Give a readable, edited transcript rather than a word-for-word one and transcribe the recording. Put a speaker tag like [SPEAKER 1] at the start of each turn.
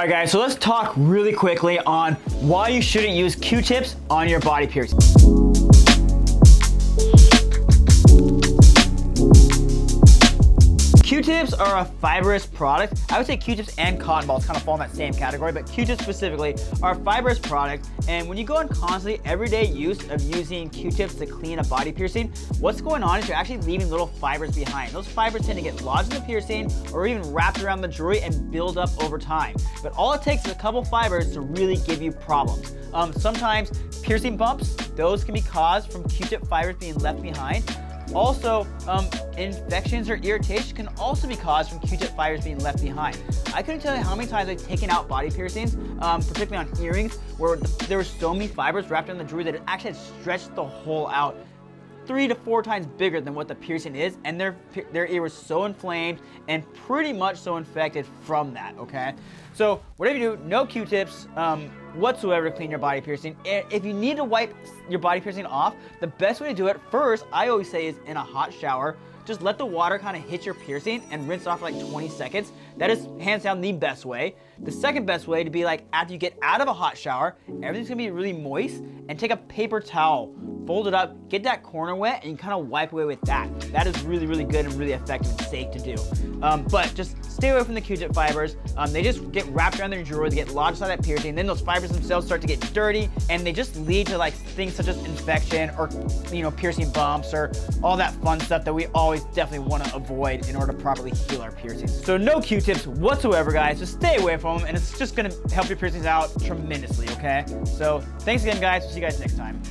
[SPEAKER 1] Alright guys, so let's talk really quickly on why you shouldn't use Q-tips on your body piercing. Q-tips are a fibrous product. I would say Q-tips and cotton balls kind of fall in that same category, but Q-tips specifically are a fibrous product. And when you go on constantly everyday use of using Q-tips to clean a body piercing, what's going on is you're actually leaving little fibers behind. Those fibers tend to get lodged in the piercing or even wrapped around the jewelry and build up over time. But all it takes is a couple fibers to really give you problems. Sometimes piercing bumps, those can be caused from Q-tip fibers being left behind. Also, infections or irritation can also be caused from Q-tip fibers being left behind. I couldn't tell you how many times I've taken out body piercings, particularly on earrings, where there were so many fibers wrapped in the jewelry that it actually had stretched the hole out 3 to 4 times bigger than what the piercing is, and their ear was so inflamed and pretty much so infected from that, okay? So whatever you do, no Q-tips whatsoever to clean your body piercing. If you need to wipe your body piercing off, the best way to do it first, I always say, is in a hot shower. Just let the water kind of hit your piercing and rinse off for like 20 seconds. That is hands down the best way. The second best way to be like after you get out of a hot shower, everything's gonna be really moist, and take a paper towel, fold it up, get that corner wet, and you kind of wipe away with that. That is really, really good and really effective and safe to do. But just stay away from the Q-tip fibers. They just get wrapped around their jewelry, they get lodged inside that piercing, then those fibers themselves start to get dirty, and they just lead to like things such as infection or piercing bumps or all that fun stuff that we always definitely want to avoid in order to properly heal our piercings. So no Q-tips whatsoever, guys. Just stay away from them, and it's just going to help your piercings out tremendously, okay? So thanks again, guys. We'll see you guys next time.